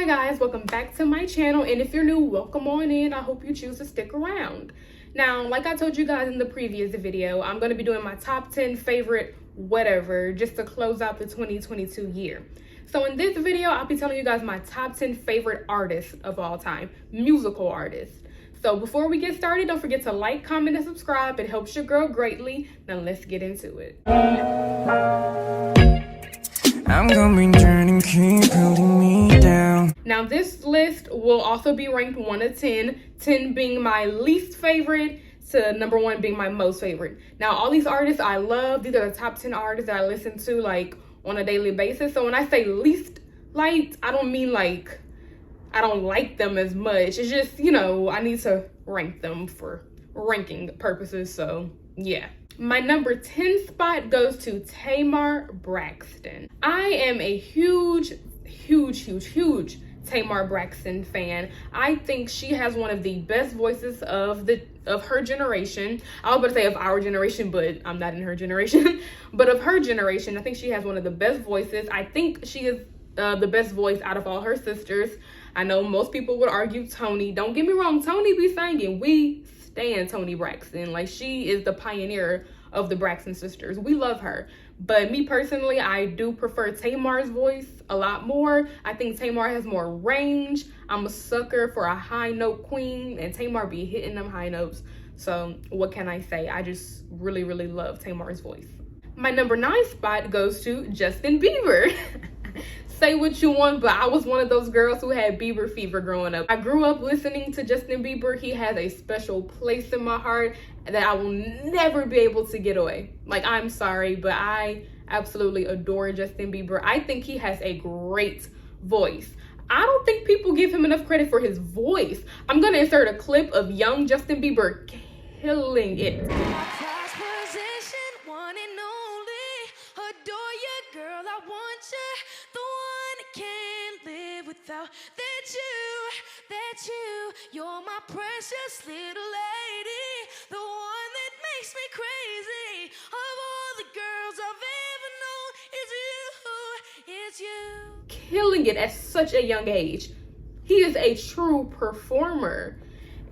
guys, welcome back to my channel, and if you're new, welcome on in. I hope you choose to stick around. Now, like I told you guys in the previous video, I'm going to be doing my top 10 favorite whatever just to close out the 2022 year. So in this video, I'll be telling you guys my top 10 favorite artists of all time, musical artists. So before we get started, don't forget to like, comment, and subscribe. It helps your girl greatly. Now let's get into it. I'm going turning, keep holding me down. Now this list will also be ranked 1 to 10, 10 being my least favorite to number 1 being my most favorite. Now all these artists I love. These are the top 10 artists that I listen to like on a daily basis. So when I say least liked, I don't mean like I don't like them as much. It's just, you know, I need to rank them for ranking purposes. So yeah. My number 10 spot goes to Tamar Braxton. I am a huge Tamar Braxton fan. I think she has one of the best voices of her generation. I was about to say of our generation, but I'm not in her generation. But of her generation, I think she has one of the best voices. I think she is the best voice out of all her sisters. I know most people would argue Toni. Don't get me wrong, Toni be singing. We stand Toni Braxton. Like, she is the pioneer of the Braxton sisters. We love her. But me personally, I do prefer Tamar's voice a lot more. I think Tamar has more range. I'm a sucker for a high note queen, and Tamar be hitting them high notes. So what can I say? I just really love Tamar's voice. My number 9 spot goes to Justin Bieber. Say what you want, but I was one of those girls who had Bieber fever growing up. I grew up listening to Justin Bieber. He has a special place in my heart that I will never be able to get away. Like, I'm sorry, but I absolutely adore Justin Bieber. I think he has a great voice. I don't think people give him enough credit for his voice. I'm gonna insert a clip of young Justin Bieber killing it. Without that you're my precious little lady, the one that makes me crazy. Of all the girls I've ever known, it's you. Killing it at such a young age. He is a true performer.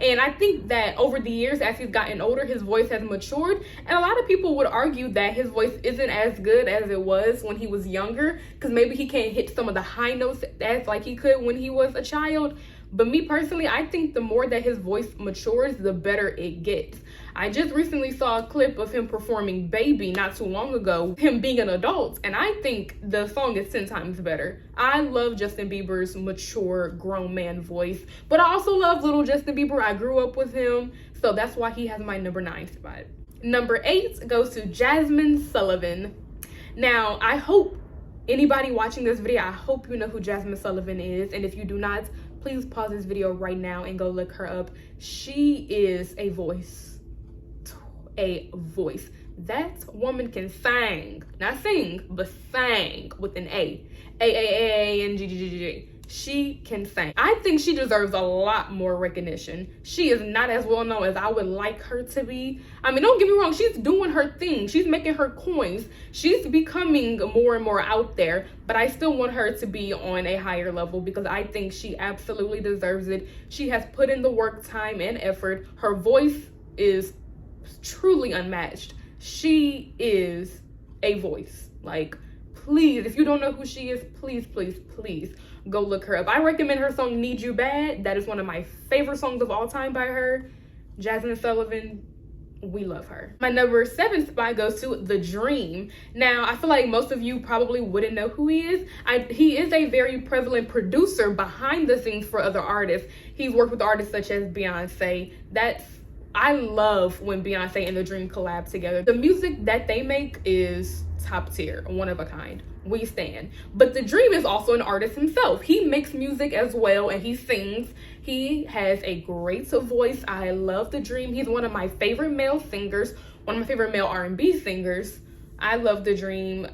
And I think that over the years, as he's gotten older, his voice has matured. And a lot of people would argue that his voice isn't as good as it was when he was younger, because maybe he can't hit some of the high notes as like he could when he was a child. But me personally, I think the more that his voice matures, the better it gets. I just recently saw a clip of him performing Baby not too long ago, him being an adult, and I think the song is 10 times better. I love Justin Bieber's mature, grown man voice, but I also love little Justin Bieber. I grew up with him, so that's why he has my number 9 spot. Number 8 goes to Jazmine Sullivan. Now, I hope anybody watching this video, I hope you know who Jazmine Sullivan is, and if you do not, please pause this video right now and go look her up. She is a voice. A voice. That woman can sing. Not sing, but sang with an A. A-N-G-G-G-G. She can sing. I think she deserves a lot more recognition. She is not as well known as I would like her to be. I mean, don't get me wrong, she's doing her thing. She's making her coins. She's becoming more and more out there, but I still want her to be on a higher level because I think she absolutely deserves it. She has put in the work, time, and effort. Her voice is truly unmatched. She is a voice. Like, please, if you don't know who she is, please go look her up. I recommend her song Need You Bad. That is one of my favorite songs of all time by her. Jazmine Sullivan, we love her. My number 7 spot goes to The Dream. Now, I feel like most of you probably wouldn't know who he is. He is a very prevalent producer behind the scenes for other artists. He's worked with artists such as Beyonce. I love when Beyonce and The Dream collab together. The music that they make is top tier, one of a kind. We stand. But The Dream is also an artist himself. He makes music as well, and he sings. He has a great voice. I love The Dream. He's one of my favorite male singers, one of my favorite male R&B singers. I love The Dream.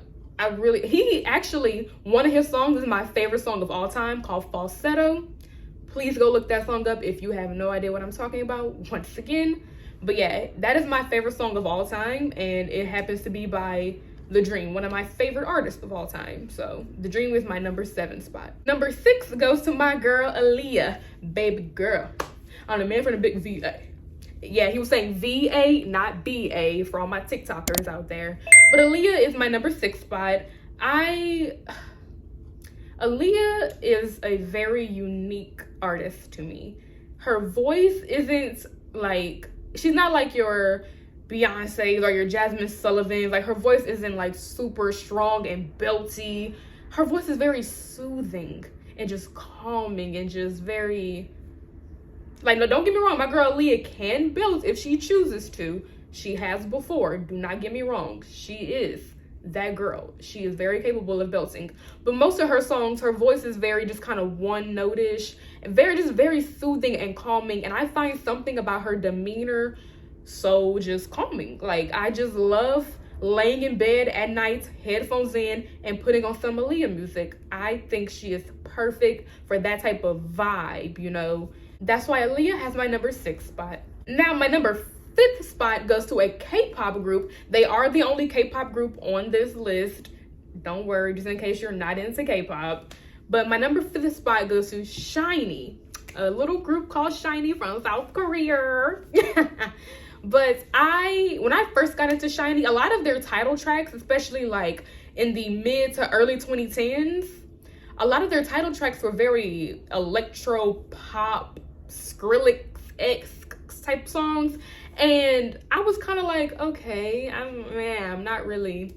He actually, one of his songs is my favorite song of all time, called Falsetto. Please go look that song up if you have no idea what I'm talking about once again. But yeah, that is my favorite song of all time, and it happens to be by The Dream, one of my favorite artists of all time. So The Dream is my number 7 spot. Number 6 goes to my girl Aaliyah, baby girl. On the man from the big VA. Yeah, he was saying VA, not BA, for all my TikTokers out there. But Aaliyah is my number 6 spot. Aaliyah is a very unique artist to me. Her voice isn't like, she's not like your Beyonce's or your Jasmine Sullivan's. Like, her voice isn't like super strong and belty. Her voice is very soothing and just calming and just very, like, no, don't get me wrong, my girl Aaliyah can belt if she chooses to. She has before, do not get me wrong. She is that girl. She is very capable of belting. But most of her songs, her voice is very just kind of one notish and very soothing and calming. And I find something about her demeanor so just calming. Like, I just love laying in bed at night, headphones in, and putting on some Aaliyah music. I think she is perfect for that type of vibe, you know. That's why Aaliyah has my number 6 spot. Now, my number 5th spot goes to a K-pop group. They are the only K-pop group on this list. Don't worry, just in case you're not into K-pop. But my number 5th spot goes to SHINee, a little group called SHINee from South Korea. But when I first got into SHINee, a lot of their title tracks, especially like in the mid to early 2010s, a lot of their title tracks were very electro pop, Skrillex-esque type songs. And I was kind of like, okay, I'm not really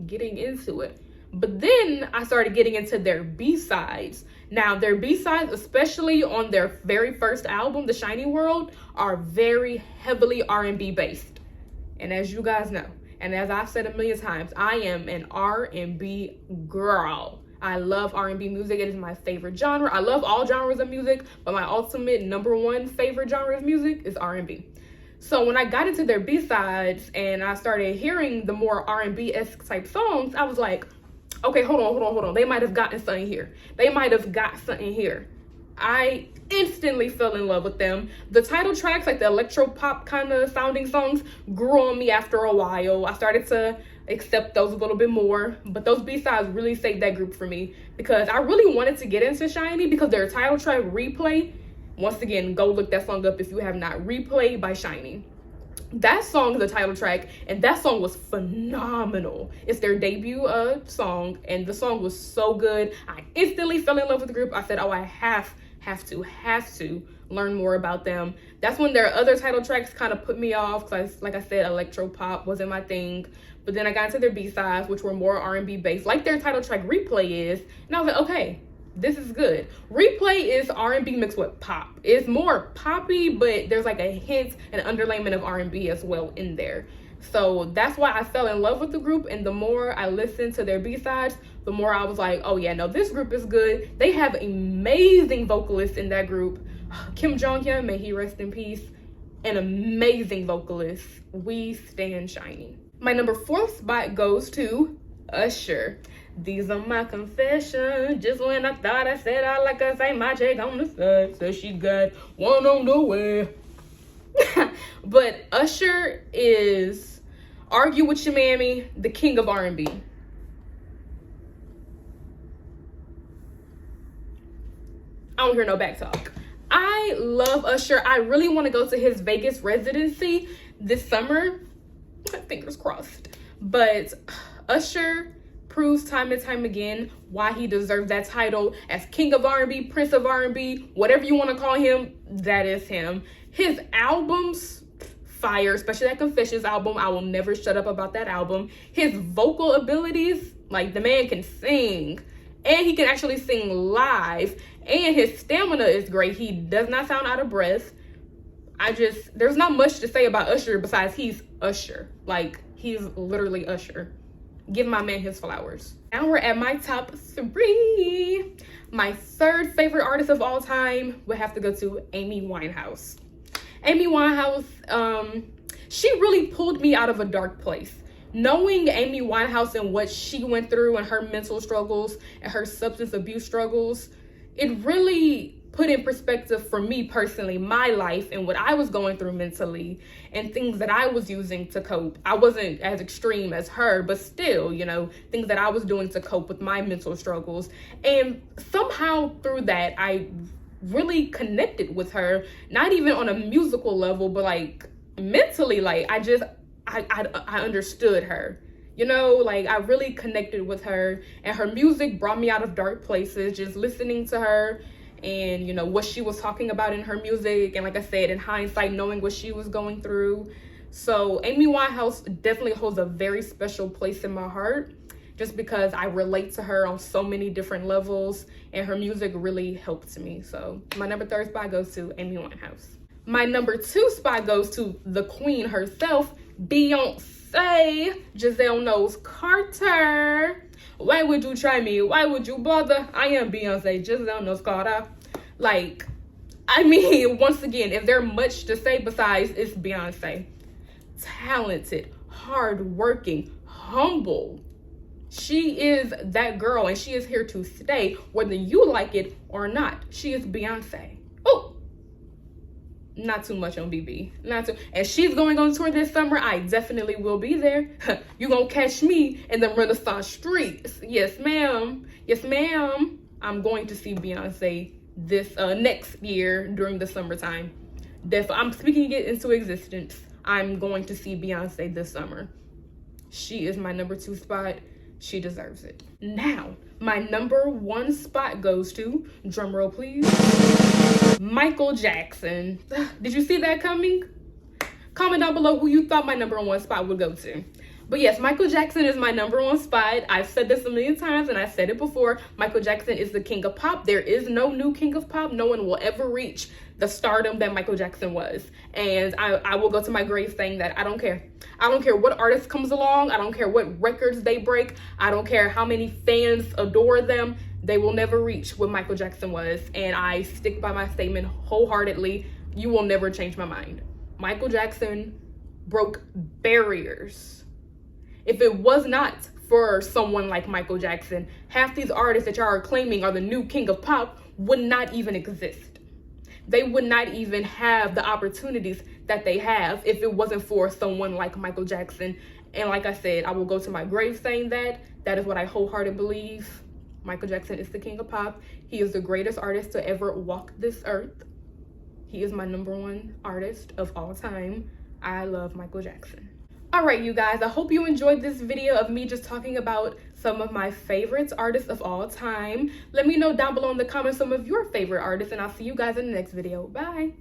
getting into it. But then I started getting into their B-sides. Now, their B-sides, especially on their very first album, The SHINee World, are very heavily R&B based. And as you guys know, and as I've said a million times, I am an R&B girl. I love R&B music. It is my favorite genre. I love all genres of music, but my ultimate number 1 favorite genre of music is R&B. So when I got into their B-sides and I started hearing the more R&B-esque type songs, I was like, okay, hold on. They might have gotten something here. I instantly fell in love with them. The title tracks, like the electro pop kind of sounding songs, grew on me after a while. I started to accept those a little bit more, but those B-sides really saved that group for me because I really wanted to get into SHINee because their title track, Replay, once again, go look that song up if you have not. Replay by SHINee. That song is the title track, and that song was phenomenal. It's their debut song, and the song was so good. I instantly fell in love with the group. I said, oh, I have to learn more about them. That's when their other title tracks kind of put me off, because like I said, electro pop wasn't my thing. But then I got into their B-sides, which were more R&B based, like their title track Replay is, and I was like, okay, this is good. Replay is R&B mixed with pop. It's more poppy, but there's like a hint and underlayment of R&B as well in there. So that's why I fell in love with the group, and the more I listened to their B-sides, the more I was like, oh yeah, no, this group is good. They have amazing vocalists in that group. Kim Jong-hyun, may he rest in peace, an amazing vocalist. We stand SHINee. My number 4th spot goes to Usher. These are my confessions. Just when I thought I said I like her, say my chick on the side, so she got one on the way. But Usher is, argue with your mammy, the king of R&B. I don't hear no back talk. I love Usher. I really want to go to his Vegas residency this summer. Fingers crossed. But Usher proves time and time again why he deserves that title as King of R&B, Prince of R&B, whatever you want to call him, that is him. His albums, fire, especially that Confessions album. I will never shut up about that album. His vocal abilities, like the man can sing, and he can actually sing live, and his stamina is great. He does not sound out of breath. There's not much to say about Usher besides he's Usher. Like, he's literally Usher. Give my man his flowers. Now we're at my top 3. My 3rd favorite artist of all time would have to go to Amy Winehouse. Amy Winehouse, she really pulled me out of a dark place. Knowing Amy Winehouse and what she went through and her mental struggles and her substance abuse struggles, it really put in perspective for me personally, my life and what I was going through mentally and things that I was using to cope. I wasn't as extreme as her, but still, you know, things that I was doing to cope with my mental struggles. And somehow through that, I really connected with her, not even on a musical level, but like mentally, like I understood her. You know, like I really connected with her, and her music brought me out of dark places, just listening to her and, you know, what she was talking about in her music. And like I said, in hindsight, knowing what she was going through. So Amy Winehouse definitely holds a very special place in my heart, just because I relate to her on so many different levels, and her music really helped me. So my number 3 spot goes to Amy Winehouse. My number 2 spot goes to the queen herself, Beyonce, Giselle Knowles Carter. Why would you try me? Why would you bother? I am Beyonce, Giselle Knowles Carter. Like, I mean, once again, if there's much to say besides it's Beyonce. Talented, hardworking, humble. She is that girl, and she is here to stay, whether you like it or not. She is Beyonce. Oh, not too much on BB. Not too. And she's going on tour this summer. I definitely will be there. You gonna catch me in the Renaissance streets. Yes, ma'am. Yes, ma'am. I'm going to see Beyonce this next year during the summertime. I'm speaking it into existence. I'm going to see Beyonce this summer. She is my number 2 spot. She deserves it. Now, my number 1 spot goes to, drumroll please, Michael Jackson. Did you see that coming? Comment down below who you thought my number 1 spot would go to. But yes, Michael Jackson is my number 1 spot. I've said this a million times, and I said it before. Michael Jackson is the king of pop. There is no new king of pop. No one will ever reach the stardom that Michael Jackson was. And I will go to my grave saying that I don't care. I don't care what artist comes along. I don't care what records they break. I don't care how many fans adore them. They will never reach what Michael Jackson was. And I stick by my statement wholeheartedly. You will never change my mind. Michael Jackson broke barriers. If it was not for someone like Michael Jackson, half these artists that y'all are claiming are the new king of pop would not even exist. They would not even have the opportunities that they have if it wasn't for someone like Michael Jackson. And like I said, I will go to my grave saying that. That is what I wholeheartedly believe. Michael Jackson is the king of pop. He is the greatest artist to ever walk this earth. He is my number 1 artist of all time. I love Michael Jackson. All right, you guys, I hope you enjoyed this video of me just talking about some of my favorite artists of all time. Let me know down below in the comments some of your favorite artists, and I'll see you guys in the next video. Bye.